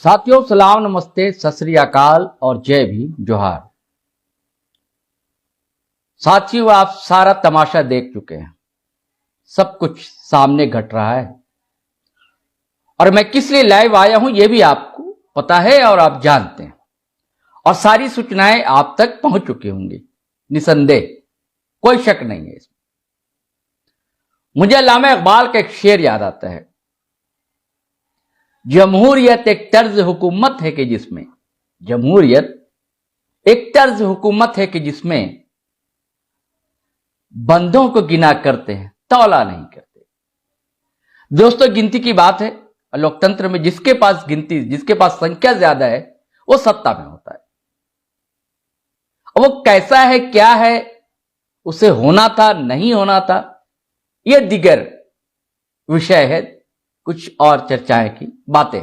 साथियों, सलाम, नमस्ते, सत श्री अकाल और जय भीम, जोहार। साथियों, आप सारा तमाशा देख चुके हैं। सब कुछ सामने घट रहा है और मैं किस लिए लाइव आया हूं यह भी आपको पता है और आप जानते हैं और सारी सूचनाएं आप तक पहुंच चुकी होंगी, निसंदेह, कोई शक नहीं है इसमें। मुझे अल्लामा इकबाल का एक शेर याद आता है, जमहूरियत एक तर्ज हुकूमत है कि जिसमें, जमहूरियत एक तर्ज हुकूमत है कि जिसमें बंदों को गिना करते हैं, तौला नहीं करते। दोस्तों, गिनती की बात है। लोकतंत्र में जिसके पास गिनती, जिसके पास संख्या ज्यादा है, वो सत्ता में होता है। वो कैसा है, क्या है, उसे होना था, नहीं होना था, यह दिगर विषय है, कुछ और चर्चाएं की बातें।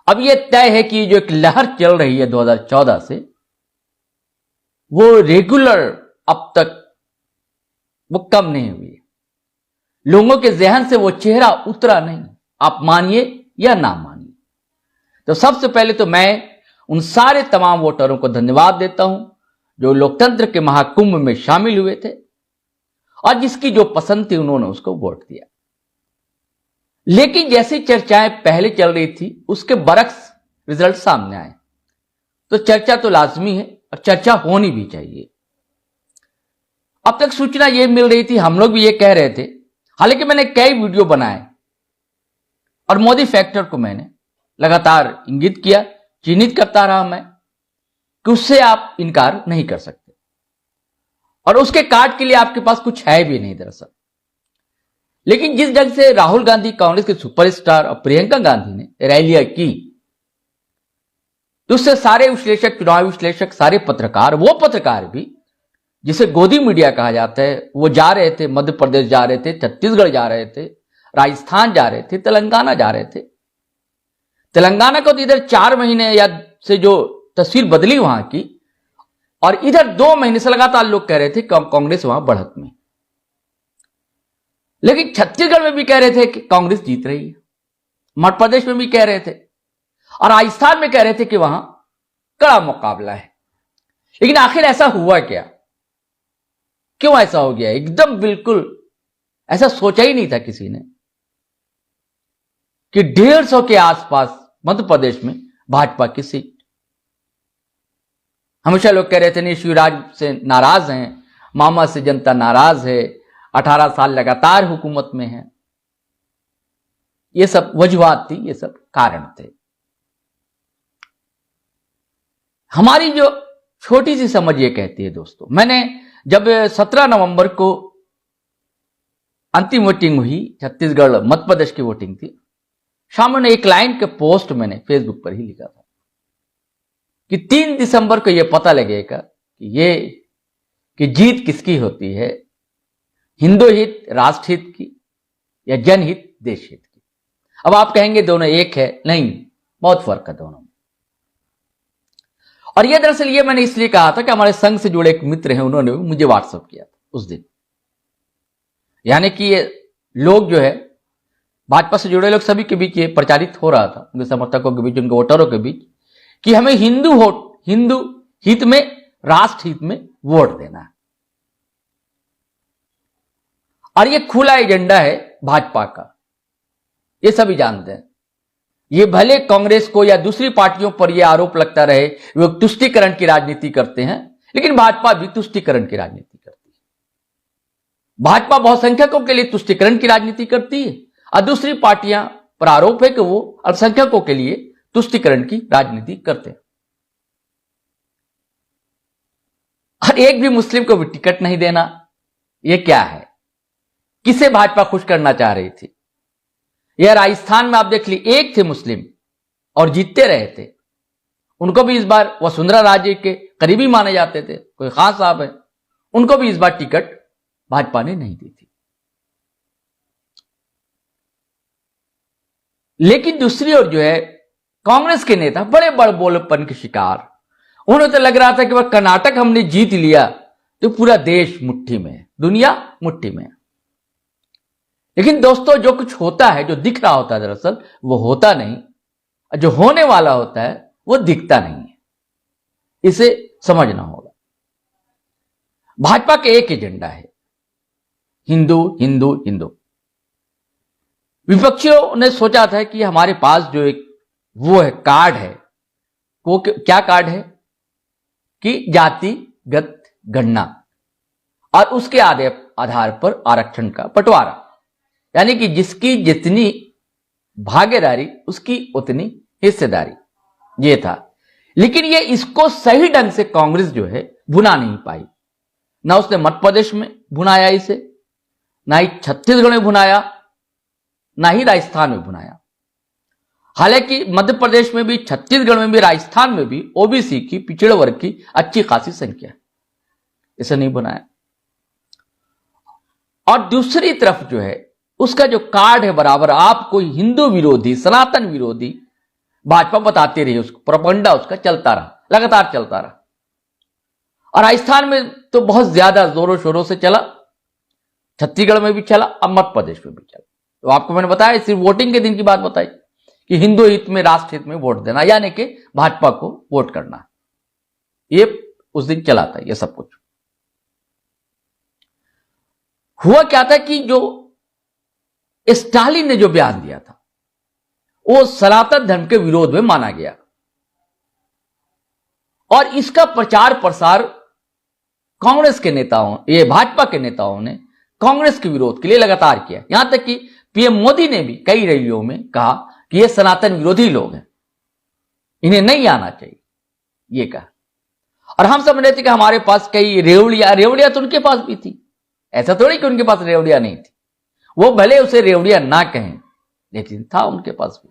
अब यह तय है कि जो एक लहर चल रही है 2014 से, वो रेगुलर अब तक वो कम नहीं हुई है। लोगों के जहन से वो चेहरा उतरा नहीं, आप मानिए या ना मानिए। तो सबसे पहले तो मैं उन सारे तमाम वोटरों को धन्यवाद देता हूं जो लोकतंत्र के महाकुंभ में शामिल हुए थे और जिसकी जो पसंद थी उन्होंने उसको वोट दिया। लेकिन जैसी चर्चाएं पहले चल रही थी, उसके बरक्स रिजल्ट सामने आए। तो चर्चा तो लाजमी है और चर्चा होनी भी चाहिए। अब तक सूचना यह मिल रही थी, हम लोग भी ये कह रहे थे, हालांकि मैंने कई वीडियो बनाए और मोदी फैक्टर को मैंने लगातार इंगित किया, चिन्हित करता रहा मैं कि उससे आप इनकार नहीं कर सकते और उसके काट के लिए आपके पास कुछ है भी नहीं दरअसल। लेकिन जिस ढंग से राहुल गांधी कांग्रेस के सुपरस्टार और प्रियंका गांधी ने रैलियां की, तो उससे सारे विश्लेषक, चुनाव विश्लेषक, सारे पत्रकार, वो पत्रकार भी जिसे गोदी मीडिया कहा जाता है, वो जा रहे थे, मध्य प्रदेश जा रहे थे, छत्तीसगढ़ जा रहे थे, राजस्थान जा रहे थे, तेलंगाना जा रहे थे। तेलंगाना को तो इधर 4 महीने या से जो तस्वीर बदली वहां की, और इधर 2 महीने से लगातार लोग कह रहे थे कांग्रेस वहां बढ़त में। लेकिन छत्तीसगढ़ में भी कह रहे थे कि कांग्रेस जीत रही है, मध्य प्रदेश में भी कह रहे थे और राजस्थान में कह रहे थे कि वहां कड़ा मुकाबला है। लेकिन आखिर ऐसा हुआ क्या? क्यों ऐसा हो गया? एकदम बिल्कुल ऐसा सोचा ही नहीं था किसी ने कि 150 के आसपास मध्य प्रदेश में भाजपा की सीट। हमेशा लोग कह रहे थे नहीं, शिवराज से नाराज हैं, मामा से जनता नाराज है, 18 साल लगातार हुकूमत में है। ये सब वजूहात थी, ये सब कारण थे। हमारी जो छोटी सी समझ ये कहती है दोस्तों, मैंने जब 17 नवंबर को अंतिम वोटिंग हुई, छत्तीसगढ़ मध्य प्रदेश की वोटिंग थी, शाम में एक लाइन के पोस्ट मैंने फेसबुक पर ही लिखा था कि 3 दिसंबर को यह पता लगेगा कि जीत किसकी होती है, हिंदू हित, राष्ट्र हित की या जनहित, देश हित की। अब आप कहेंगे दोनों एक है, नहीं, बहुत फर्क है दोनों में। और यह दरअसल ये मैंने इसलिए कहा था कि हमारे संघ से जुड़े एक मित्र हैं, उन्होंने मुझे व्हाट्सएप किया था उस दिन। यानी कि ये लोग जो है भाजपा से जुड़े लोग, सभी के बीच ये प्रचारित हो रहा था, उनके समर्थकों के बीच, उनके वोटरों के बीच, कि हमें हिंदू हित में, राष्ट्र हित में वोट देना है। और ये खुला एजेंडा है भाजपा का, ये सभी जानते हैं। ये भले कांग्रेस को या दूसरी पार्टियों पर यह आरोप लगता रहे वो तुष्टीकरण की राजनीति करते हैं, लेकिन भाजपा भी तुष्टीकरण की राजनीति करती है। भाजपा बहुसंख्यकों के लिए तुष्टीकरण की राजनीति करती है और दूसरी पार्टियां पर आरोप है कि वो अल्पसंख्यकों के लिए तुष्टीकरण की राजनीति करते हैं। और एक भी मुस्लिम को भी टिकट नहीं देना, यह क्या है? किसे भाजपा खुश करना चाह रही थी? यह राजस्थान में आप देख लीजिए, एक थे मुस्लिम और जीतते रहे थे, उनको भी इस बार वसुंधरा राजे के करीबी माने जाते थे, कोई खास साहब है, उनको भी इस बार टिकट भाजपा ने नहीं दी थी। लेकिन दूसरी ओर जो है, कांग्रेस के नेता बड़े बड़बोलेपन के शिकार, उन्हें तो लग रहा था कि वह कर्नाटक हमने जीत लिया तो पूरा देश मुट्ठी में है, दुनिया मुट्ठी में है। लेकिन दोस्तों, जो कुछ होता है, जो दिख रहा होता है, दरअसल वो होता नहीं जो होने वाला होता है वो दिखता नहीं है, इसे समझना होगा। भाजपा के एक एजेंडा है, हिंदू हिंदू हिंदू। विपक्षियों ने सोचा था कि हमारे पास जो एक वो है कार्ड है, वो क्या कार्ड है कि जातिगत गणना और उसके आधार पर आरक्षण का बंटवारा, यानी कि जिसकी जितनी भागीदारी उसकी उतनी हिस्सेदारी, ये था। लेकिन ये इसको सही ढंग से कांग्रेस जो है भुना नहीं पाई। ना उसने मध्य प्रदेश में भुनाया इसे, ना ही छत्तीसगढ़ में भुनाया, ना ही राजस्थान में भुनाया। हालांकि मध्य प्रदेश में भी, छत्तीसगढ़ में भी, राजस्थान में भी ओबीसी की, पिछड़े वर्ग की अच्छी खासी संख्या है, इसे नहीं भुनाया। और दूसरी तरफ जो है उसका जो कार्ड है बराबर आपको हिंदू विरोधी, सनातन विरोधी भाजपा बताती रही, उसको प्रोपेगेंडा उसका चलता रहा, लगातार चलता रहा। और राजस्थान में तो बहुत ज्यादा जोरों शोरों से चला, छत्तीसगढ़ में भी चला, अब मध्य प्रदेश में भी चला। तो आपको मैंने बताया, सिर्फ वोटिंग के दिन की बात बताई कि हिंदू हित में, राष्ट्र हित में वोट देना, यानी कि भाजपा को वोट करना, ये उस दिन चला था ये सब कुछ। हुआ क्या था कि जो स्टालिन ने जो बयान दिया था वो सनातन धर्म के विरोध में माना गया और इसका प्रचार प्रसार कांग्रेस के नेताओं, ये भाजपा के नेताओं ने कांग्रेस के विरोध के लिए लगातार किया। यहां तक कि पीएम मोदी ने भी कई रैलियों में कहा कि ये सनातन विरोधी लोग हैं, इन्हें नहीं आना चाहिए, ये कहा। और हम समझ रहे थे कि हमारे पास कई रेवड़िया तो उनके पास भी थी, ऐसा थोड़ी कि उनके पास रेवड़िया नहीं थी, वो भले उसे रेवड़िया ना कहें लेकिन था उनके पास भी।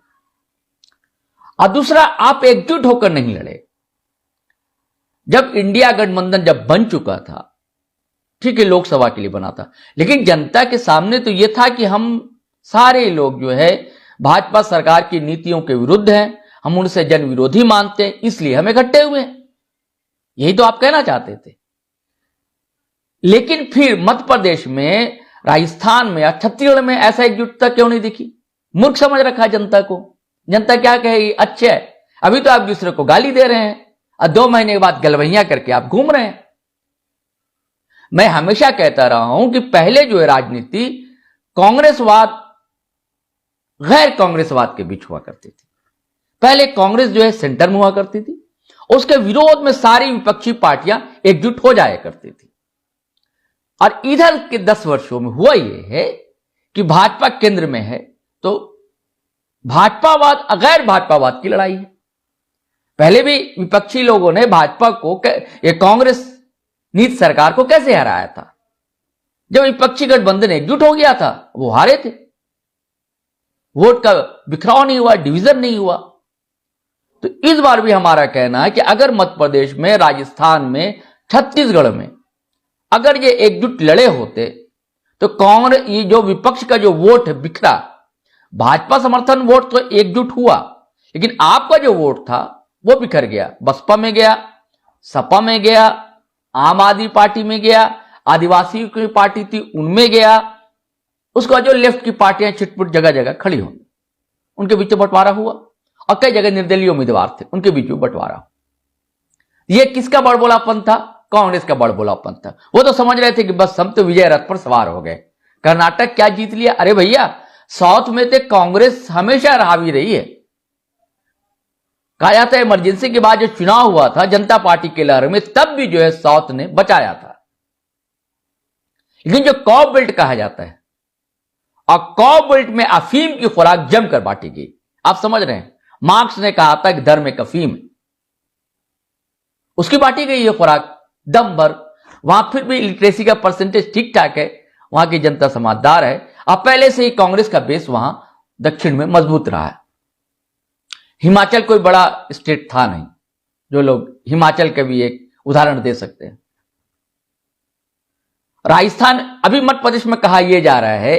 और दूसरा, आप एकजुट होकर नहीं लड़े। जब इंडिया गठबंधन जब बन चुका था, ठीक है, लोकसभा के लिए बना था, लेकिन जनता के सामने तो यह था कि हम सारे लोग जो है भाजपा सरकार की नीतियों के विरुद्ध हैं, हम उनसे जन विरोधी मानते हैं, इसलिए हम इकट्ठे हुए हैं, यही तो आप कहना चाहते थे। लेकिन फिर मध्य प्रदेश में, राजस्थान में या छत्तीसगढ़ में ऐसा एकजुटता क्यों नहीं दिखी? मूर्ख समझ रखा जनता को। जनता क्या कहेगी? अच्छा है, अभी तो आप दूसरे को गाली दे रहे हैं और 2 महीने के बाद गलवैया करके आप घूम रहे हैं। मैं हमेशा कहता रहा हूं कि पहले जो है राजनीति कांग्रेसवाद गैर कांग्रेसवाद के बीच हुआ करती थी। पहले कांग्रेस जो है सेंटर में हुआ करती थी, उसके विरोध में सारी विपक्षी पार्टियां एकजुट हो जाया करती थी। और इधर के 10 वर्षों में हुआ यह है कि भाजपा केंद्र में है तो भाजपावाद गैर भाजपावाद की लड़ाई है। पहले भी विपक्षी लोगों ने भाजपा को, ये कांग्रेस नीति सरकार को कैसे हराया था? जब विपक्षी गठबंधन एकजुट हो गया था, वो हारे थे, वोट का बिखराव नहीं हुआ, डिवीजन नहीं हुआ। तो इस बार भी हमारा कहना है कि अगर मध्य प्रदेश में, राजस्थान में, छत्तीसगढ़ में अगर ये एकजुट लड़े होते तो कांग्रेस, ये जो विपक्ष का जो वोट है बिखरा, भाजपा समर्थन वोट तो एकजुट हुआ, लेकिन आपका जो वोट था वो बिखर गया। बसपा में गया, सपा में गया, आम आदमी पार्टी में गया, आदिवासी की पार्टी थी उनमें गया, उसके बाद जो लेफ्ट की पार्टियां छिटपुट जगह जगह खड़ी होंगी, उनके बीच बंटवारा हुआ। और कई जगह निर्दलीय उम्मीदवार थे, उनके बीच में बंटवारा हुआ। यह किसका बड़बोलापन था? कांग्रेस का बड़बोलापन था। वो तो समझ रहे थे कि बस हम तो विजय रथ पर सवार हो गए, कर्नाटक क्या जीत लिया। अरे भैया, साउथ में तो कांग्रेस हमेशा हावी रही है। कहा जाता है इमरजेंसी के बाद जो चुनाव हुआ था जनता पार्टी के लहर में, तब भी जो है साउथ ने बचाया था। लेकिन जो कॉ बेल्ट कहा जाता है, और कॉ बेल्ट में अफीम की खुराक जमकर बांटी गई। आप समझ रहे हैं, मार्क्स ने कहा था कि धर्म एक अफीम है, उसकी बांटी गई है खुराक दम भर। वहां फिर भी लिटरेसी का परसेंटेज ठीक ठाक है, वहां की जनता समझदार है, और पहले से ही कांग्रेस का बेस वहां दक्षिण में मजबूत रहा है। हिमाचल कोई बड़ा स्टेट था नहीं, जो लोग हिमाचल का भी एक उदाहरण दे सकते हैं। राजस्थान अभी मध्य प्रदेश में कहा यह जा रहा है,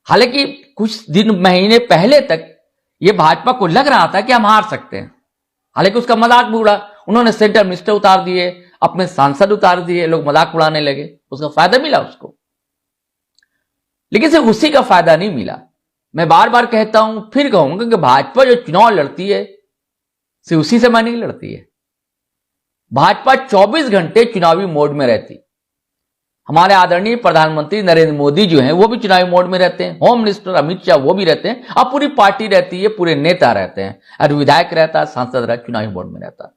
हालांकि कुछ दिन महीने पहले तक यह भाजपा को लग रहा था कि हम हार सकते हैं, हालांकि उसका मजाक भी उड़ा। उन्होंने सेंटर मिनिस्टर उतार दिए, अपने सांसद उतार दिए, लोग मजाक उड़ाने लगे, उसका फायदा मिला उसको। लेकिन सिर्फ उसी का फायदा नहीं मिला, मैं बार बार कहता हूं, फिर कहूंगा कि भाजपा जो चुनाव लड़ती है सिर्फ उसी समय नहीं लड़ती है। भाजपा 24 घंटे चुनावी मोड में रहती। हमारे आदरणीय प्रधानमंत्री नरेंद्र मोदी जो हैं वो भी चुनावी मोड में रहते हैं, होम मिनिस्टर अमित शाह वो भी रहते हैं, अब पूरी पार्टी रहती है, पूरे नेता रहते हैं, और विधायक रहता है, सांसद रहता है, चुनावी मोड में रहता है,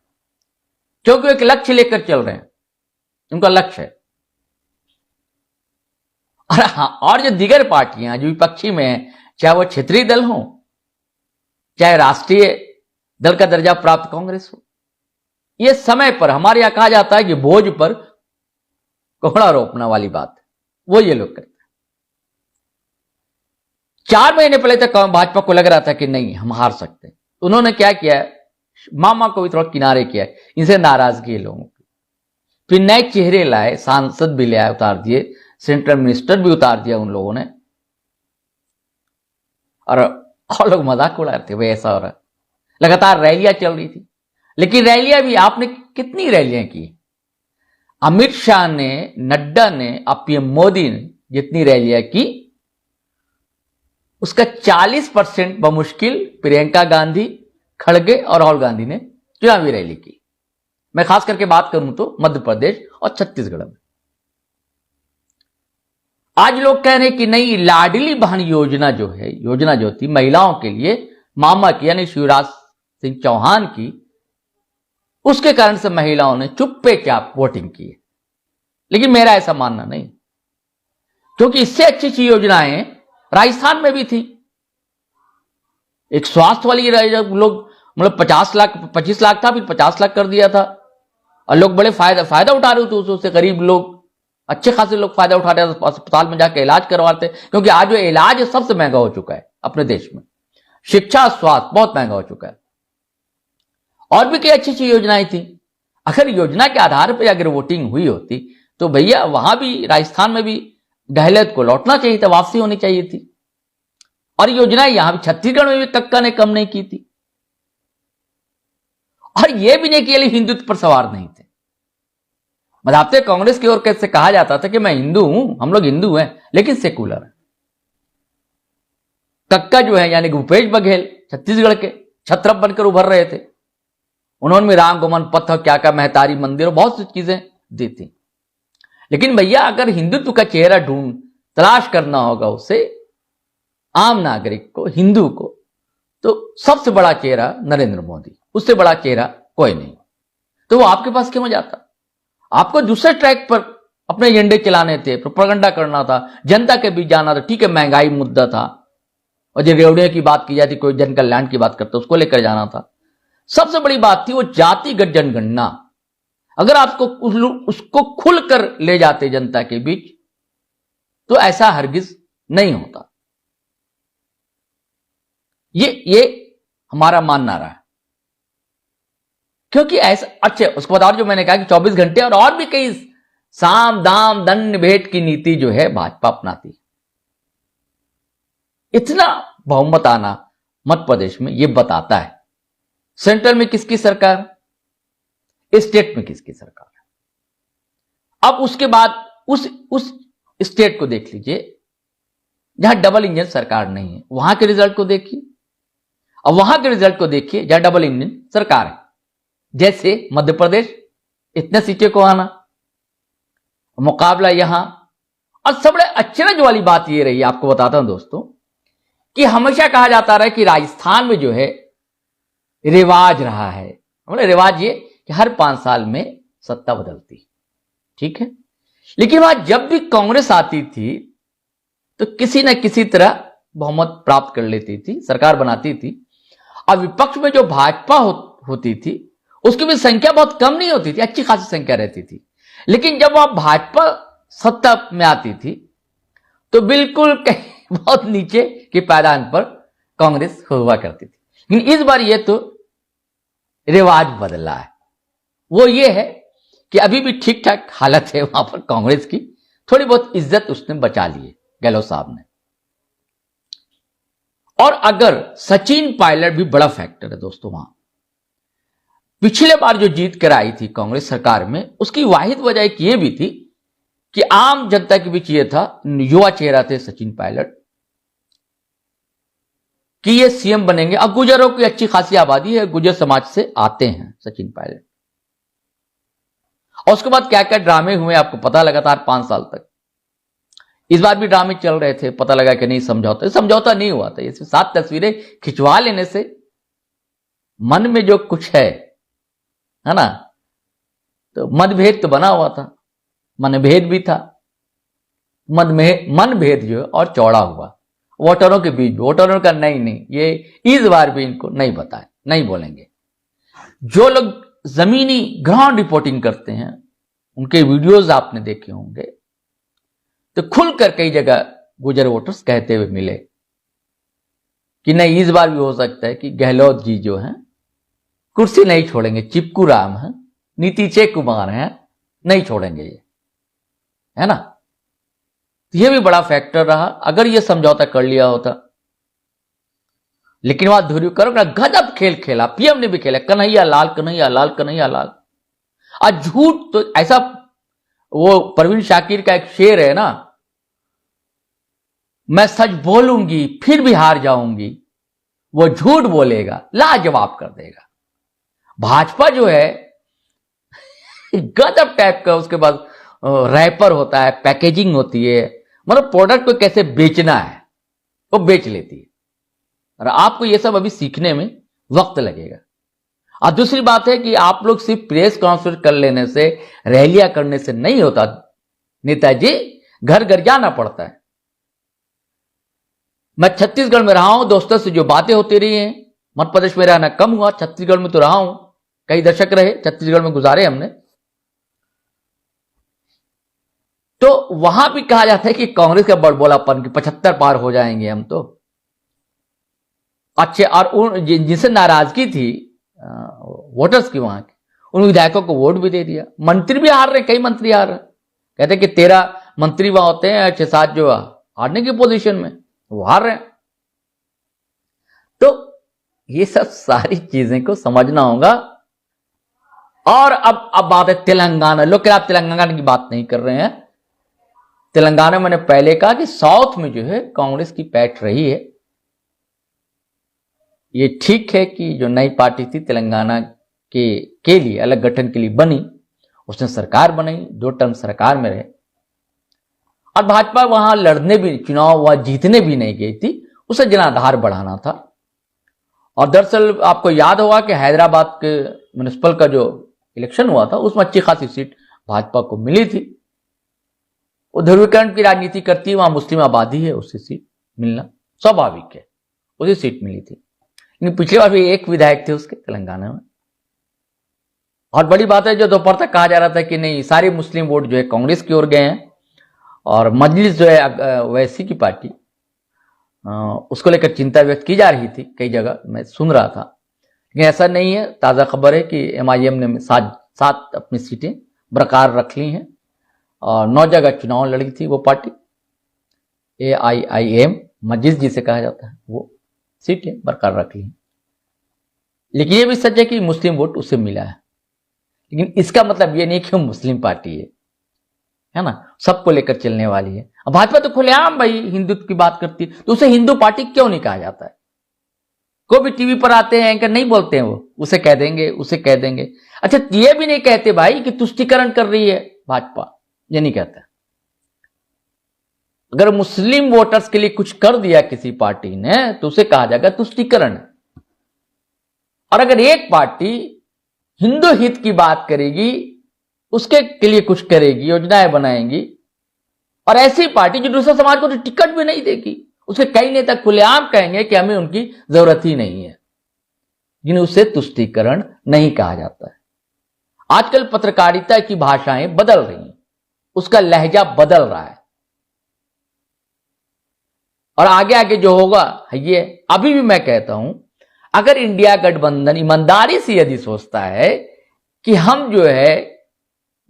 क्योंकि एक लक्ष्य लेकर चल रहे हैं, उनका लक्ष्य है। और जो दीगर पार्टियां जो विपक्षी में हैं, चाहे वो क्षेत्रीय दल हो, चाहे राष्ट्रीय दल का दर्जा प्राप्त कांग्रेस हो, ये समय पर हमारे यहां कहा जाता है कि बोझ पर कोहड़ा रोपना वाली बात, वो ये लोग करते हैं। 4 महीने पहले तक भाजपा को लग रहा था कि नहीं हम हार सकते हैं, तो उन्होंने क्या किया है, मामा को भी थोड़ा किनारे किया है, इनसे नाराजगी है लोगों की, फिर नए चेहरे लाए, सांसद भी ले आए, उतार दिए, सेंट्रल मिनिस्टर भी उतार दिया उन लोगों ने, और लोग मजाक उड़ा रहे थे, भाई ऐसा हो रहा है। लगातार रैलियां चल रही थी, लेकिन रैलियां भी आपने कितनी रैलियां की, अमित शाह ने, नड्डा ने, अब पीएम मोदी ने जितनी रैलियां की उसका 40% बमुश्किल प्रियंका गांधी, खड़गे और राहुल गांधी ने चुनावी रैली की। मैं खास करके बात करूं तो मध्य प्रदेश और छत्तीसगढ़ में। आज लोग कह रहे हैं कि नहीं, लाडली बहन योजना जो है, योजना जो थी महिलाओं के लिए, मामा की यानी शिवराज सिंह चौहान की, उसके कारण से महिलाओं ने चुप्पे चाप वोटिंग की है। लेकिन मेरा ऐसा मानना नहीं, क्योंकि इससे अच्छी अच्छी योजनाएं राजस्थान में भी थी। एक स्वास्थ्य वाली लोग मतलब 50 लाख 25 लाख था, फिर 50 लाख कर दिया था, और लोग बड़े फायदा उठा रहे थे उससे, गरीब लोग, अच्छे खासे लोग फायदा उठा रहे थे, अस्पताल में जाके इलाज करवाते, क्योंकि आज जो इलाज सबसे महंगा हो चुका है अपने देश में, शिक्षा स्वास्थ्य बहुत महंगा हो चुका है। और भी कई अच्छी अच्छी योजनाएं थी। अगर योजना के आधार पर अगर वोटिंग हुई होती तो भैया वहां भी, राजस्थान में भी गहलोत को लौटना चाहिए था, वापसी होनी चाहिए थी। और योजनाएं यहां भी, छत्तीसगढ़ में भी कक्का ने कम नहीं की थी। और यह भी नहीं कि हिंदुत्व पर सवार नहीं थे। मधाते कांग्रेस की ओर कैसे कहा जाता था कि मैं हिंदू हूं, हम लोग हिंदू हैं, लेकिन सेकुलर है। कक्का जो है यानी भूपेश बघेल छत्तीसगढ़ के छत्रप बनकर उभर रहे थे। उन्होंने भी राम गोमन पथ, क्या क्या महतारी मंदिर और बहुत सी चीजें दी थी। लेकिन भैया अगर हिंदुत्व का चेहरा तलाश करना होगा उसे, आम नागरिक को, हिंदू को, तो सबसे बड़ा चेहरा नरेंद्र मोदी, उससे बड़ा चेहरा कोई नहीं। तो वो आपके पास क्यों जाता? आपको दूसरे ट्रैक पर अपने एजेंडे चलाने थे, प्रोपेगेंडा करना था, जनता के बीच जाना था। ठीक है, महंगाई मुद्दा था, और जो रेवड़ियों की बात की जाती, कोई जन कल्याण की बात करता, उसको लेकर जाना था। सबसे बड़ी बात थी वो जातिगत जनगणना। अगर आपको उसको खुलकर ले जाते जनता के बीच, तो ऐसा हरगिज नहीं होता। ये हमारा मानना रहा है। क्योंकि ऐसा, अच्छा उसके बाद और जो मैंने कहा कि 24 घंटे और भी कई साम दाम दंड भेंट की नीति जो है भाजपा अपनाती। इतना बहुमत आना मध्य प्रदेश में, यह बताता है सेंट्रल में किसकी सरकार, स्टेट में किसकी सरकार है। अब उसके बाद उस स्टेट को देख लीजिए जहां डबल इंजन सरकार नहीं है, वहां के रिजल्ट को देखिए, और वहां के रिजल्ट को देखिए जहां डबल इंजन सरकार है। जैसे मध्य प्रदेश, इतने सीटें को आना, मुकाबला यहां। और सबसे अचरज वाली बात यह रही, आपको बताता हूं दोस्तों, कि हमेशा कहा जाता रहा कि राजस्थान में जो है रिवाज रहा है, मतलब रिवाज ये कि हर 5 साल में सत्ता बदलती, ठीक है। लेकिन वहां जब भी कांग्रेस आती थी तो किसी न किसी तरह बहुमत प्राप्त कर लेती थी, सरकार बनाती थी। और विपक्ष में जो भाजपा होती थी उसकी भी संख्या बहुत कम नहीं होती थी, अच्छी खासी संख्या रहती थी। लेकिन जब वह भाजपा सत्ता में आती थी तो बिल्कुल कहीं बहुत नीचे के पायदान पर कांग्रेस हुआ करती थी। लेकिन इस बार यह तो रिवाज बदला है। वो ये है कि अभी भी ठीक ठाक हालत है वहां पर कांग्रेस की, थोड़ी बहुत इज्जत उसने बचा ली है गहलोत साहब ने। और अगर सचिन पायलट भी बड़ा फैक्टर है दोस्तों वहां। पिछले बार जो जीत कर आई थी कांग्रेस सरकार में, उसकी वाहिद वजह एक ये भी थी कि आम जनता के बीच ये था, युवा चेहरा थे सचिन पायलट, कि ये सीएम बनेंगे। अब गुजरों की अच्छी खासी आबादी है, गुजर समाज से आते हैं सचिन पायलट। और उसके बाद क्या क्या ड्रामे हुए आपको पता, लगातार 5 साल तक। इस बार भी ड्रामे चल रहे थे, पता लगा कि नहीं समझौता नहीं हुआ था। ये 7 तस्वीरें खिंचवा लेने से मन में जो कुछ है ना, तो मतभेद तो बना हुआ था, मनभेद भी था। मनभेद जो है और चौड़ा हुआ वोटरों के बीच। वोटरों का नहीं, ये इस बार भी इनको नहीं बताए, नहीं बोलेंगे। जो लोग जमीनी ग्राउंड रिपोर्टिंग करते हैं उनके वीडियोस आपने देखे होंगे, तो खुलकर कई जगह गुजर वोटर्स कहते हुए मिले कि नहीं, इस बार भी हो सकता है कि गहलोत जी जो हैं कुर्सी नहीं छोड़ेंगे, चिपकू राम हैं, नीतीश कुमार हैं, नहीं छोड़ेंगे ये, है ना। तो ये भी बड़ा फैक्टर रहा अगर ये समझौता कर लिया होता। लेकिन वहां ध्रुवीकरण का गजब खेल खेला, पीएम ने भी खेला, कन्हैया लाल कन्हैया लाल कन्हैया लाल। आज झूठ तो ऐसा, वो परवीन शाकिर का एक शेर है ना, मैं सच बोलूंगी फिर भी हार जाऊंगी, वो झूठ बोलेगा लाजवाब कर देगा। भाजपा जो है गजब टाइप का, उसके बाद रैपर होता है, पैकेजिंग होती है, मतलब प्रोडक्ट को कैसे बेचना है वो बेच लेती है। और आपको ये सब अभी सीखने में वक्त लगेगा। और दूसरी बात है कि आप लोग सिर्फ प्रेस कॉन्फ्रेंस कर लेने से, रैलियां करने से नहीं होता नेताजी, घर घर जाना पड़ता है। मैं छत्तीसगढ़ में रहा हूं, दोस्तों से जो बातें होती रही हैं, मध्य प्रदेश में रहना कम हुआ, छत्तीसगढ़ में तो रहा हूं, कई दशक रहे छत्तीसगढ़ में गुजारे हमने। तो वहां भी कहा जाता है कि कांग्रेस का बड़बोलापन, कि 75 पार हो जाएंगे हम तो अच्छे। और जिनसे नाराजगी थी वोटर्स की वहां की, उन विधायकों को वोट भी दे दिया। मंत्री भी हार रहे, कई मंत्री हार रहे। कहते कि 13 मंत्री वहां होते हैं, 6-7 जो हारने की पोजीशन में, वो हार रहे हैं। तो ये सब सारी चीजें को समझना होगा। और अब बात है तेलंगाना। लोग क्या आप तेलंगाना की बात नहीं कर रहे हैं। तेलंगाना मैंने पहले कहा कि साउथ में जो है कांग्रेस की पैठ रही है। ये ठीक है कि जो नई पार्टी थी तेलंगाना के लिए, अलग गठन के लिए बनी, उसने सरकार बनाई, 2 टर्म सरकार में रहे। और भाजपा वहां लड़ने भी, चुनाव वहां जीतने भी नहीं गई थी, उसे जनाधार बढ़ाना था। और दरअसल आपको याद होगा कि हैदराबाद के म्युनिसिपल का जो इलेक्शन हुआ था, उसमें अच्छी खासी सीट भाजपा को मिली थी। वो ध्रुवीकरण की राजनीति करती है, वहां मुस्लिम आबादी है, उससे सीट मिलना स्वाभाविक है, उसी सीट मिली थी। लेकिन पिछली बार भी एक विधायक थे उसके तेलंगाना में। और बड़ी बात है, जो दोपहर तक कहा जा रहा था कि नहीं, सारे मुस्लिम वोट जो है कांग्रेस की ओर गए हैं, और मजलिस जो है वैसी की पार्टी, उसको लेकर चिंता व्यक्त की जा रही थी कई जगह, मैं सुन रहा था। लेकिन ऐसा नहीं है। ताजा खबर है कि MIM ने 7 अपनी सीटें बरकरार रख ली हैं, और 9 जगह चुनाव लड़ी थी वो पार्टी। AIIM मजलिस जिसे कहा जाता है, वो सीटें बरकरार रख ली हैं। लेकिन ये भी सच है कि मुस्लिम वोट उसे मिला है। लेकिन इसका मतलब ये नहीं कि वो मुस्लिम पार्टी है ना, सबको लेकर चलने वाली है। अब भाजपा तो खुलेआम भाई हिंदुत्व की बात करती है, तो उसे हिंदू पार्टी क्यों नहीं कहा जाता है। कोई भी टीवी पर आते हैं, एंकर नहीं बोलते हैं, वो उसे कह देंगे, उसे कह देंगे। अच्छा, ये भी नहीं कहते भाई कि तुष्टिकरण कर रही है भाजपा, ये नहीं कहता। अगर मुस्लिम वोटर्स के लिए कुछ कर दिया किसी पार्टी ने, तो उसे कहा जाएगा तुष्टिकरण। और अगर एक पार्टी हिंदू हित की बात करेगी, उसके के लिए कुछ करेगी, योजनाएं बनाएंगी, और ऐसी पार्टी जो दूसरे समाज को तो टिकट भी नहीं देगी, उसके कई नेता खुलेआम कहेंगे कि हमें उनकी जरूरत ही नहीं है, जिन्हें उसे तुष्टिकरण नहीं कहा जाता है। आजकल पत्रकारिता की भाषाएं बदल रही हैं, उसका लहजा बदल रहा है, और आगे आगे जो होगा ये अभी भी मैं कहता हूं, अगर इंडिया गठबंधन ईमानदारी से यदि सोचता है कि हम जो है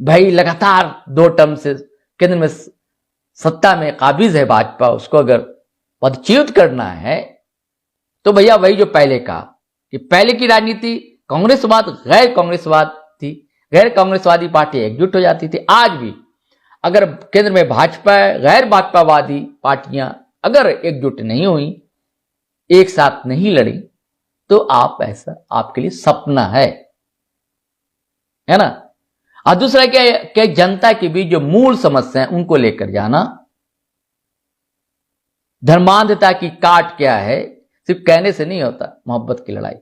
भाई लगातार 2 टर्म से केंद्र में सत्ता में काबिज है भाजपा, उसको अगर पदच्युत करना है, तो भैया वही जो पहले कहा कि पहले की राजनीति कांग्रेसवाद गैर कांग्रेसवाद थी, गैर कांग्रेसवादी पार्टी एकजुट हो जाती थी। आज भी अगर केंद्र में भाजपा, गैर भाजपावादी पार्टियां अगर एकजुट नहीं हुई, एक साथ नहीं लड़ी तो आप ऐसा आपके लिए सपना है ना। और दूसरा क्या है कि जनता के बीच जो मूल समस्या है उनको लेकर जाना। धर्मांधता की काट क्या है सिर्फ कहने से नहीं होता, मोहब्बत की लड़ाई।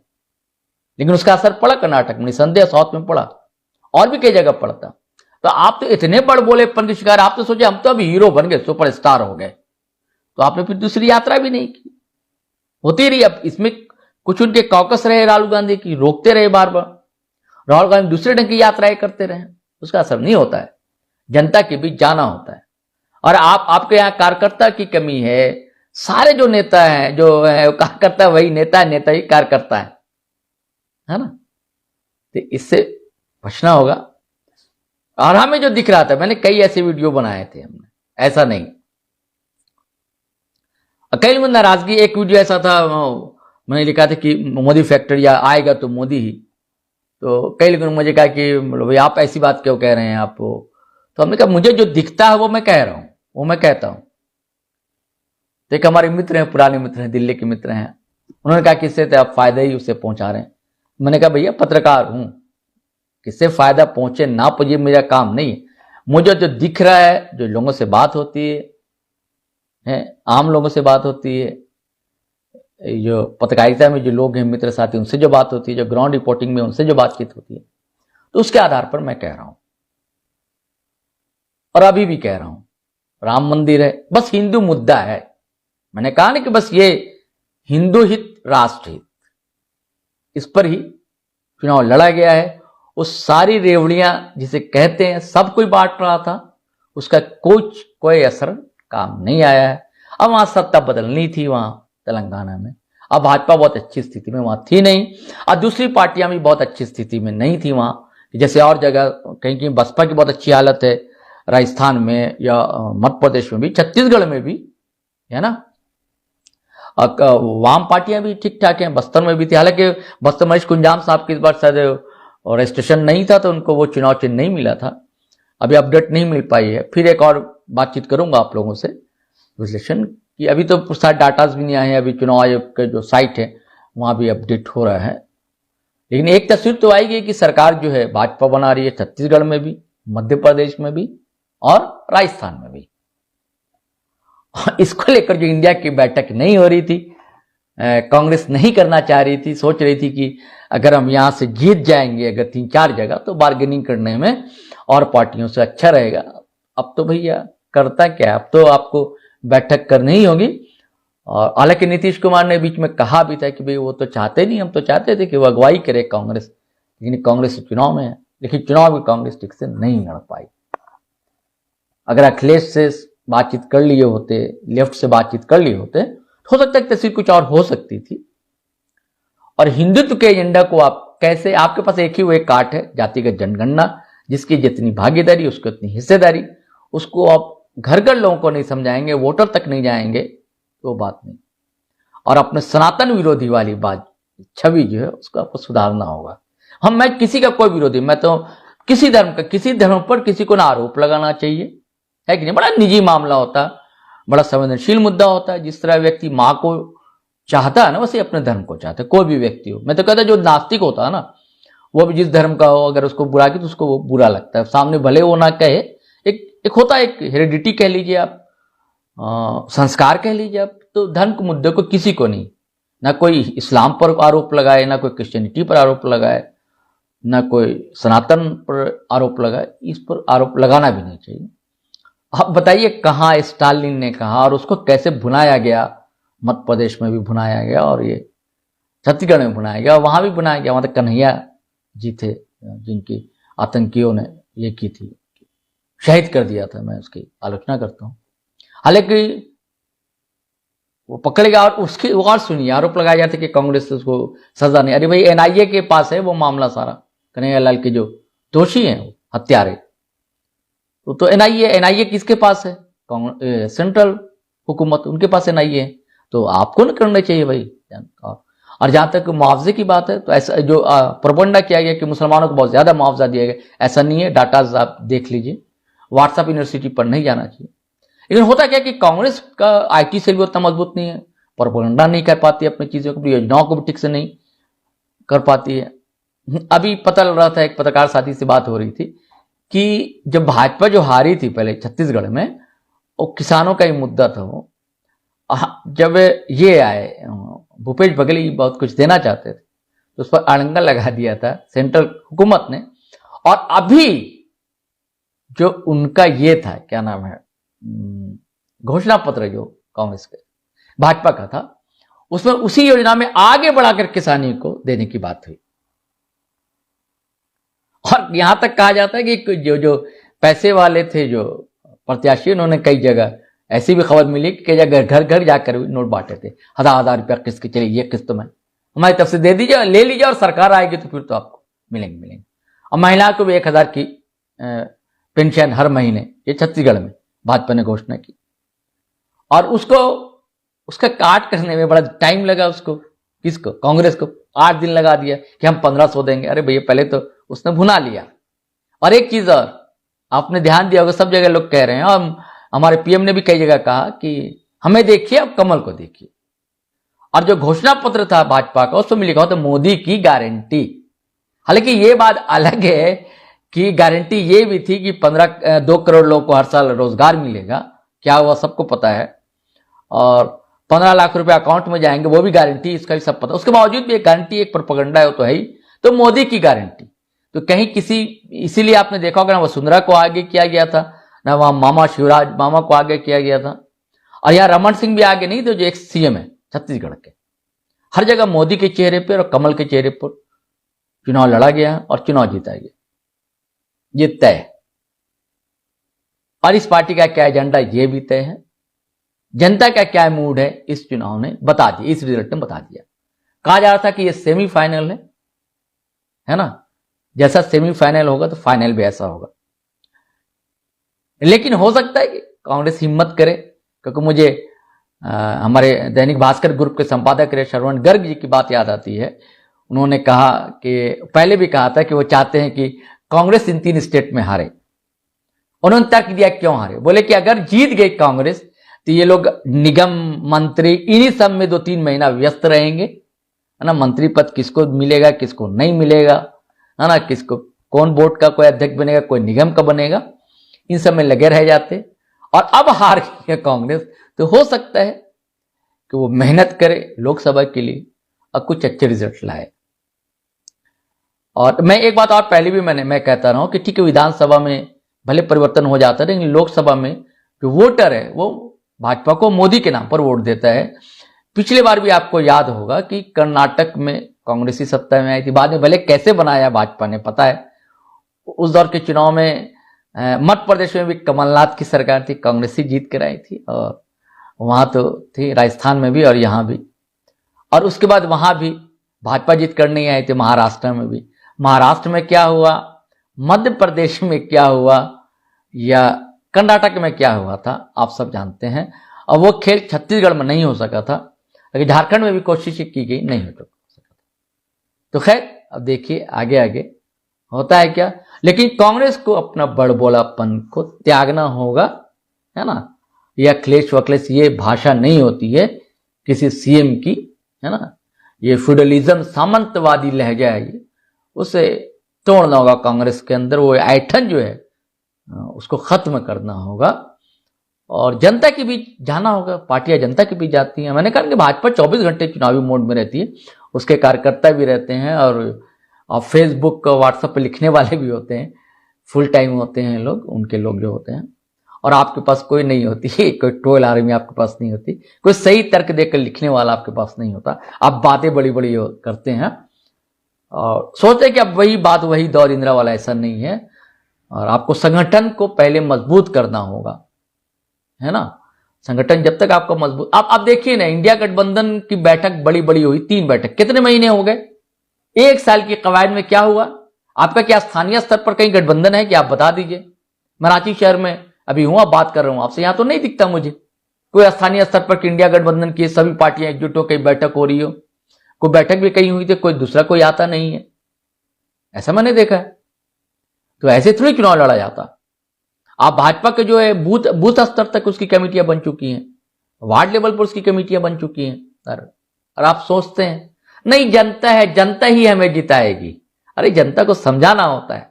लेकिन उसका असर पड़ा कर्नाटक में, निसंदेह साउथ में पड़ा और भी कई जगह पड़ता। तो आप तो इतने बड़ बोलेपन के शिकार, आप तो सोचे हम तो अभी हीरो बन गए, सुपरस्टार हो गए, तो आपने फिर दूसरी यात्रा भी नहीं की। होती रही। अब इसमें कुछ उनके कॉकस रहे राहुल गांधी की, रोकते रहे बार बार, राहुल गांधी दूसरे ढंग की यात्राएं करते रहे, उसका असर नहीं होता है। जनता के बीच जाना होता है। और आपके यहां कार्यकर्ता की कमी है। सारे जो नेता हैं, जो है कार्यकर्ता वही नेता है, नेता ही कार्यकर्ता है ना। तो इससे बचना होगा। और हमें जो दिख रहा था, मैंने कई ऐसे वीडियो बनाए थे हमने, ऐसा नहीं। कई लोग नाराजगी, एक वीडियो ऐसा था मैंने लिखा था कि मोदी फैक्टर या आएगा तो मोदी ही। तो कई लोगों ने मुझे कहा कि भाई आप ऐसी बात क्यों कह रहे हैं आप। तो हमने कहा मुझे जो दिखता है वो मैं कह रहा हूं, वो मैं कहता हूं। तो एक हमारे मित्र हैं, पुराने मित्र हैं, दिल्ली के मित्र हैं, उन्होंने कहा किससे तो आप फायदा ही उससे पहुंचा रहे हैं। मैंने कहा भैया पत्रकार हूं, किससे फायदा पहुंचे ना पहुंचे मेरा काम नहीं। मुझे जो दिख रहा है, जो लोगों से बात होती है, आम लोगों से बात होती है, जो पत्रकारिता में जो लोग हैं मित्र साथी, उनसे जो बात होती है, जो ग्राउंड रिपोर्टिंग में उनसे जो बातचीत होती है, तो उसके आधार पर मैं कह रहा हूं। और अभी भी कह रहा हूं, राम मंदिर है, बस हिंदू मुद्दा है। मैंने कहा ना कि बस ये हिंदू हित, राष्ट्र हित, इस पर ही चुनाव लड़ा गया है। वो सारी रेवड़ियां जिसे कहते हैं सब कोई बांट रहा था, उसका कोई असर काम नहीं आया है। अब वहां सत्ता बदलनी थी, वहां तेलंगाना में। अब भाजपा बहुत अच्छी स्थिति में वहां थी नहीं, और दूसरी पार्टियां भी बहुत अच्छी स्थिति में नहीं थी वहां। जैसे और जगह कहीं कहीं बसपा की बहुत अच्छी हालत है, राजस्थान में या मध्य प्रदेश में भी, छत्तीसगढ़ में भी है ना। वाम पार्टियां भी ठीक ठाक हैं, बस्तर में भी थी। हालांकि बस्तर महेश कुंजाम साहब की इस बार शायद रजिस्ट्रेशन नहीं था, तो उनको वो चुनाव चिन्ह नहीं मिला था। अभी अपडेट नहीं मिल पाई है। फिर एक और बातचीत करूंगा आप लोगों से विश्लेषण की। अभी तो शायद डाटाज भी नहीं आए हैं, अभी चुनाव आयोग के जो साइट है वहां भी अपडेट हो रहा है। लेकिन एक तस्वीर तो आएगी कि सरकार जो है भाजपा बना रही है, छत्तीसगढ़ में भी, मध्य प्रदेश में भी और राजस्थान में भी। इसको लेकर जो इंडिया की बैठक नहीं हो रही थी, कांग्रेस नहीं करना चाह रही थी, सोच रही थी कि अगर हम यहां से जीत जाएंगे अगर 3-4 जगह, तो बार्गेनिंग करने में और पार्टियों से अच्छा रहेगा। अब तो भैया करता क्या, अब तो आपको बैठक करनी ही होगी। और हालांकि नीतीश कुमार ने बीच में कहा भी था कि भाई वो तो चाहते नहीं, हम तो चाहते थे कि वो अगुवाई करे कांग्रेस, लेकिन कांग्रेस चुनाव में है। लेकिन चुनाव भी कांग्रेस ठीक से नहीं लड़ पाई। अगर अखिलेश से बातचीत कर लिए होते, लेफ्ट से बातचीत कर लिए होते, हो सकता है तस्वीर कुछ और हो सकती थी। और हिंदुत्व के एजेंडा को आप कैसे, आपके पास एक ही वो एक काट है, जातिगत जनगणना, जिसकी जितनी भागीदारी उसकी उतनी हिस्सेदारी, उसको आप घर घर लोगों को नहीं समझाएंगे, वोटर तक नहीं जाएंगे, तो बात नहीं। और अपने सनातन विरोधी वाली बात, छवि जो है उसको आपको सुधारना होगा। मैं किसी का कोई विरोधी, मैं तो किसी धर्म पर किसी को ना आरोप लगाना चाहिए, है कि नहीं। बड़ा निजी मामला होता है, बड़ा संवेदनशील मुद्दा होता है। जिस तरह व्यक्ति माँ को चाहता है ना, वैसे अपने धर्म को चाहता है, कोई भी व्यक्ति हो। मैं तो कहता जो नास्तिक होता है ना, वो भी जिस धर्म का हो, अगर उसको बुरा की तो उसको वो बुरा लगता है, सामने भले वो ना कहे। एक होता है, एक हेरिडिटी कह लीजिए आप, संस्कार कह लीजिए आप। तो धर्म के मुद्दे को किसी को नहीं, ना कोई इस्लाम पर आरोप लगाए, ना कोई क्रिश्चियनिटी पर आरोप लगाए, ना कोई सनातन पर आरोप लगाए, इस पर आरोप लगाना भी नहीं चाहिए। अब बताइए कहाँ स्टालिन ने कहा और उसको कैसे भुनाया गया। मध्य प्रदेश में भी भुनाया गया और ये छत्तीसगढ़ में भुनाया गया, वहां भी भुनाया गया। वहां तक कन्हैया जी थे जिनकी आतंकियों ने ये की थी, शहीद कर दिया था। मैं उसकी आलोचना करता हूं। हालांकि वो पकड़ेगा और उसके और सुनिए, आरोप लगाया जाता है कि कांग्रेस उसको सजा नहीं। अरे भाई एनआईए के पास है वो मामला सारा, कन्हैया लाल के जो दोषी हैं हत्यारे, तो एनआईए किसके पास है? सेंट्रल हुकूमत, उनके पास एनआईए है। तो आपको ना करना चाहिए भाई। और जहां तक मुआवजे की बात है, तो ऐसा जो प्रबंधा किया गया कि मुसलमानों को बहुत ज्यादा मुआवजा दिया गया, ऐसा नहीं है। डाटाज आप देख लीजिए, व्हाट्सएप यूनिवर्सिटी पर नहीं जाना चाहिए। लेकिन होता क्या कि कांग्रेस का आईटी सेल भी उतना मजबूत नहीं है, प्रोपेगेंडा नहीं कर पाती है, अपनी चीजों को, योजनाओं को भी ठीक से नहीं कर पाती है। अभी पता लग रहा था, एक पत्रकार साथी से बात हो रही थी कि जब भाजपा जो हारी थी पहले छत्तीसगढ़ में, वो किसानों का ही मुद्दा था। वो जब ये आए भूपेश बघेल ही बहुत कुछ देना चाहते थे तो उस पर अड़ंगा लगा दिया था सेंट्रल हुकूमत ने। और अभी जो उनका ये था, क्या नाम है, घोषणा पत्र जो कांग्रेस के भाजपा का था, उसमें उसी योजना में आगे बढ़ाकर किसानी को देने की बात हुई। और यहां तक कहा जाता है कि जो पैसे वाले थे, जो प्रत्याशी, उन्होंने कई जगह ऐसी भी खबर मिली कि कई जगह घर घर जाकर नोट बांटे थे, 1000 रुपया किस्त के, चलिए ये किस्त में हमारी तरफ से दे दीजिए, ले लीजिए, और सरकार आएगी तो फिर तो आपको मिलेंगे। और महिला को भी 1000 की पेंशन हर महीने, ये छत्तीसगढ़ में भाजपा ने घोषणा की। और उसका काट करने में बड़ा टाइम लगा उसको, किसको, कांग्रेस को 8 दिन लगा दिया कि हम 1500 देंगे। अरे भैया, पहले तो उसने भुना लिया। और एक चीज और आपने ध्यान दिया होगा, सब जगह लोग कह रहे हैं, और हमारे पीएम ने भी कई जगह कहा कि हमें देखिए, अब कमल को देखिए। और जो घोषणा पत्र था भाजपा का, उसमें लिखा हो तो मोदी की गारंटी। हालांकि ये बात अलग है कि गारंटी ये भी थी कि 2 करोड़ लोगों को हर साल रोजगार मिलेगा, क्या हुआ सबको पता है, और 15 लाख रुपए अकाउंट में जाएंगे, वो भी गारंटी, इसका भी सब पता। उसके बावजूद भी एक गारंटी, एक प्रोपेगेंडा है, तो है ही। तो मोदी की गारंटी तो कहीं किसी, इसीलिए आपने देखा होगा ना वसुंधरा को आगे किया गया था, ना वहां मामा शिवराज मामा को आगे किया गया था, और यहां रमन सिंह भी आगे नहीं थे, जो एक सीएम है छत्तीसगढ़ के। हर जगह मोदी के चेहरे पर और कमल के चेहरे पर चुनाव लड़ा गया और चुनाव जीता गया, ये तय। और इस पार्टी का क्या एजेंडा, ये भी तय है। जनता का क्या मूड है, इस चुनाव ने बता दिया, इस रिजल्ट ने बता दिया। कहा जा रहा था कि ये सेमीफाइनल है ना, जैसा सेमीफाइनल होगा तो फाइनल भी ऐसा होगा। लेकिन हो सकता है कि कांग्रेस हिम्मत करे, क्योंकि मुझे हमारे दैनिक भास्कर ग्रुप के संपादक रहे श्रवण गर्ग जी की बात याद आती है। उन्होंने कहा कि पहले भी कहा था कि वो चाहते हैं कि कांग्रेस इन 3 स्टेट में हारे। उन्होंने तर्क दिया क्यों हारे, बोले कि अगर जीत गई कांग्रेस तो ये लोग निगम मंत्री इन्हीं सब में 2-3 महीना व्यस्त रहेंगे, है ना। मंत्री पद किसको मिलेगा, किसको नहीं मिलेगा, है ना, किसको, कौन बोर्ड का कोई अध्यक्ष बनेगा, कोई निगम का बनेगा, इन सब में लगे रह जाते। और अब हार गई है कांग्रेस, तो हो सकता है कि वो मेहनत करे लोकसभा के लिए और कुछ अच्छे रिजल्ट लाए। और मैं एक बात और पहले भी मैं कहता रहा हूं कि ठीक है, विधानसभा में भले परिवर्तन हो जाता है, लेकिन लोकसभा में जो वोटर है वो भाजपा को मोदी के नाम पर वोट देता है। पिछले बार भी आपको याद होगा कि कर्नाटक में कांग्रेस ही सत्ता में आई थी, बाद में भले कैसे बनाया भाजपा ने पता है। उस दौर के चुनाव में मध्य प्रदेश में भी कमलनाथ की सरकार थी, कांग्रेस ही जीत कर आई थी, और वहां तो थी राजस्थान में भी और यहां भी। और उसके बाद वहां भी भाजपा जीत कर नहीं आई थी, महाराष्ट्र में भी। महाराष्ट्र में क्या हुआ, मध्य प्रदेश में क्या हुआ, या कर्नाटक में क्या हुआ था, आप सब जानते हैं। और वो खेल छत्तीसगढ़ में नहीं हो सका था, लेकिन झारखंड में भी कोशिश की गई, नहीं हो सका था। तो खैर, अब देखिए आगे आगे होता है क्या। लेकिन कांग्रेस को अपना बड़बोलापन को त्यागना होगा, है ना। यह अखिलेश वखलेश ये भाषा नहीं होती है किसी सीएम की, है ना। ये फ्यूडलिज्म सामंतवादी लहजा है, ये उसे तोड़ना होगा कांग्रेस के अंदर। वो ऐठन जो है उसको खत्म करना होगा, और जनता के बीच जाना होगा। पार्टियां जनता के बीच जाती हैं। मैंने कहा कि भाजपा 24 घंटे चुनावी मोड में रहती है, उसके कार्यकर्ता भी रहते हैं, और फेसबुक व्हाट्सएप पे लिखने वाले भी होते हैं, फुल टाइम होते हैं लोग, उनके लोग जो होते हैं। और आपके पास कोई नहीं होती, कोई ट्रोल आर्मी आपके पास नहीं होती, कोई सही तर्क देकर लिखने वाला आपके पास नहीं होता। आप बातें बड़ी बड़ी करते हैं और सोचते हैं कि अब वही बात वही दौर इंदिरा वाला, ऐसा नहीं है। और आपको संगठन को पहले मजबूत करना होगा, है ना। संगठन जब तक आपका मजबूत, आप देखिए ना, इंडिया गठबंधन की बैठक बड़ी बड़ी हुई, 3 बैठक, कितने महीने हो गए, 1 साल की कवायद में क्या हुआ। आपका क्या स्थानीय स्तर पर कहीं गठबंधन है कि आप बता दीजिए। मैं रांची शहर में अभी हूं, आप बात कर रहा हूं आपसे, यहां तो नहीं दिखता मुझे कोई स्थानीय स्तर पर कि इंडिया गठबंधन की सभी पार्टियां एकजुट हो कहीं बैठक हो रही हो। कोई बैठक भी कहीं हुई थी, कोई दूसरा कोई आता नहीं है, ऐसा मैंने देखा है। तो ऐसे थोड़ी चुनाव लड़ा जाता। आप भाजपा के जो है बूथ स्तर तक उसकी कमेटियां बन चुकी हैं, वार्ड लेवल पर उसकी कमेटियां बन चुकी हैं, और आप सोचते हैं नहीं जनता है, जनता ही हमें जिताएगी। अरे जनता को समझाना होता है,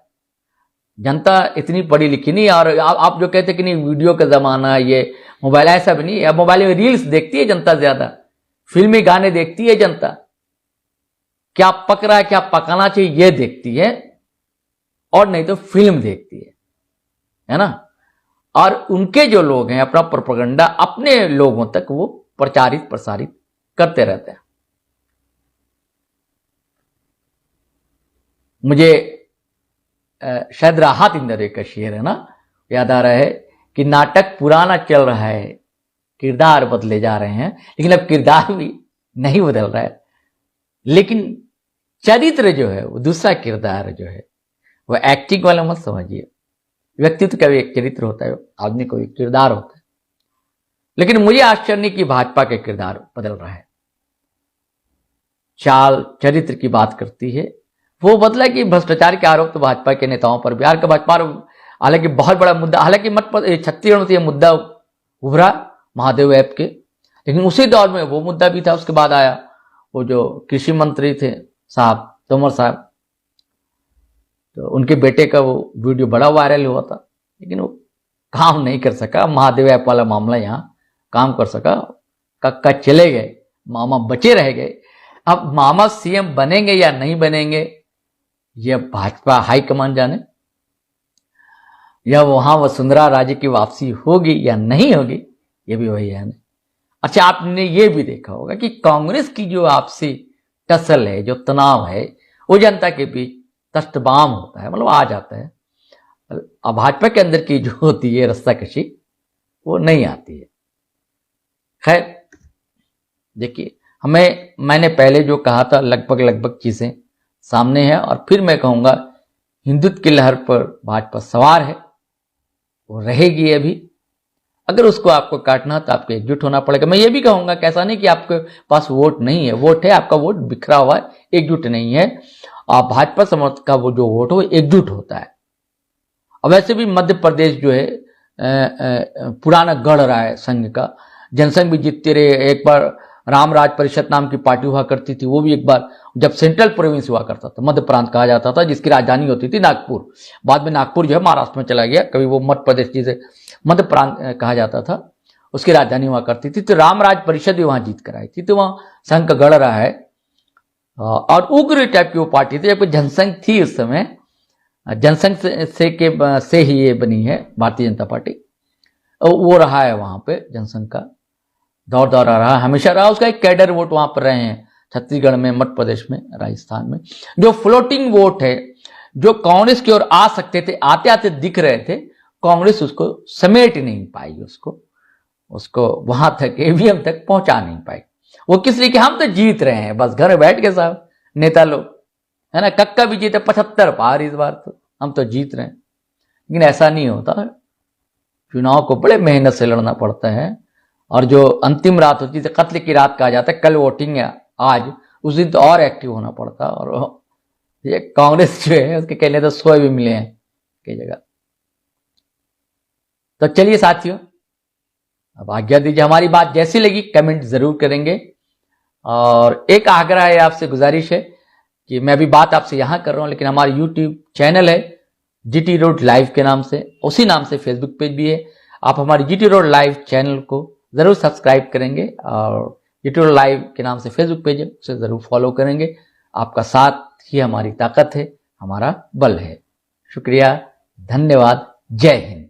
जनता इतनी पढ़ी लिखी नहीं। और आप जो कहते कि नहीं वीडियो का जमाना है, ये मोबाइल, ऐसा भी नहीं है। अब मोबाइल में रील्स देखती है जनता ज्यादा, फिल्मी गाने देखती है जनता, क्या पक रहा है क्या पकाना चाहिए ये देखती है, और नहीं तो फिल्म देखती है ना। और उनके जो लोग हैं अपना प्रोपेगेंडा अपने लोगों तक वो प्रचारित प्रसारित करते रहते हैं। मुझे शायद राहत इंदौरी का शेर है ना, याद आ रहा है कि नाटक पुराना चल रहा है, किरदार बदले जा रहे हैं, लेकिन अब किरदार भी नहीं बदल रहा है, लेकिन चरित्र जो है वो दूसरा किरदार जो है वो एक्टिंग वाला मत समझिए। व्यक्तित्व का भी एक चरित्र होता है, आदमी को एक किरदार होता है। लेकिन मुझे आश्चर्य नहीं कि भाजपा के किरदार बदल रहा है। चाल चरित्र की बात करती है, वो बदला कि भ्रष्टाचार के आरोप तो भाजपा के नेताओं पर, बिहार का भाजपा हालांकि बहुत बड़ा मुद्दा, हालांकि छत्तीसगढ़ में तो यह मुद्दा उभरा महादेव ऐप के, लेकिन उसी दौर में वो मुद्दा भी था। उसके बाद आया वो जो कृषि मंत्री थे साहब तोमर साहब, तो उनके बेटे का वो वीडियो बड़ा वायरल हुआ था, लेकिन वो काम नहीं कर सका। महादेव ऐप वाला मामला यहाँ काम कर सका, कक्का चले गए, मामा बचे रह गए। अब मामा सीएम बनेंगे या नहीं बनेंगे यह भाजपा हाईकमान जाने, या वहां वसुंधरा राजे की वापसी होगी या नहीं होगी ये भी वही है। अच्छा, आपने ये भी देखा होगा कि कांग्रेस की जो आपसी टसल है, जो तनाव है, वो जनता के बीच तख्तबाम होता है, मतलब आ जाता है। अब भाजपा के अंदर की जो होती है रस्सा कशी वो नहीं आती है। खैर देखिए, मैंने पहले जो कहा था लगभग चीजें सामने है, और फिर मैं कहूंगा हिंदुत्व की लहर पर भाजपा सवार है, वो रहेगी अभी। अगर उसको आपको काटना तो आपको एकजुट होना पड़ेगा। मैं ये भी कहूंगा कि ऐसा नहीं कि आपके पास वोट नहीं है, वोट है, आपका वोट बिखरा हुआ है, एकजुट नहीं है। आप भाजपा समर्थक का वो जो वोट हो एकजुट होता है। अब वैसे भी मध्य प्रदेश जो है पुराना गढ़ रहा है संघ का, जनसंघ भी जीतते रहे। एक बार राम राज परिषद नाम की पार्टी हुआ करती थी, वो भी एक बार जब सेंट्रल प्रोविंस हुआ करता था, मध्य प्रांत कहा जाता था, जिसकी राजधानी होती थी नागपुर। बाद में नागपुर जो है महाराष्ट्र में चला गया, कभी वो मध्य प्रदेश जिसे मध्य प्रांत कहा जाता था, उसकी राजधानी हुआ करती थी। तो राम राज परिषद भी वहां जीत कर आई थी, तो वहां संघ का गढ़ रहा है। और उग्र टाइप की वो पार्टी थी, जबकि जनसंघ थी उस समय, जनसंघ से ही ये बनी है भारतीय जनता पार्टी। वो रहा है वहां पे, जनसंघ का दौर रहा, हमेशा रहा। उसका एक कैडर वोट वहां पर रहे हैं छत्तीसगढ़ में, मध्य प्रदेश में, राजस्थान में। जो फ्लोटिंग वोट है, जो कांग्रेस की ओर आ सकते थे, आते आते दिख रहे थे, कांग्रेस उसको समेट नहीं पाई, उसको वहां तक ईवीएम तक पहुंचा नहीं पाई। वो किस लिए कि हम तो जीत रहे हैं, बस घर बैठ के साहब नेता लोग, है ना, कक्का भी जीते 75 पार इस बार, तो हम तो जीत रहे हैं। लेकिन ऐसा नहीं होता, चुनाव को बड़े मेहनत से लड़ना पड़ता है। और जो अंतिम रात होती है, कत्ल की रात कहा जाता है, कल वोटिंग है आज, उस दिन तो और एक्टिव होना पड़ता। और ये कांग्रेस जो है उसके कहने तो 100 भी मिले हैं कई जगह। तो चलिए साथियों, अब आज्ञा दीजिए। हमारी बात जैसी लगी कमेंट जरूर करेंगे। और एक आग्रह है आपसे, गुजारिश है कि मैं अभी बात आपसे यहां कर रहा हूं, लेकिन हमारा यूट्यूब चैनल है जीटी रोड लाइव के नाम से, उसी नाम से फेसबुक पेज भी है। आप हमारे जीटी रोड लाइव चैनल को जरूर सब्सक्राइब करेंगे, और जीटी रोड लाइव के नाम से फेसबुक पेज है, उसे जरूर फॉलो करेंगे। आपका साथ ही हमारी ताकत है, हमारा बल है। शुक्रिया, धन्यवाद, जय हिंद।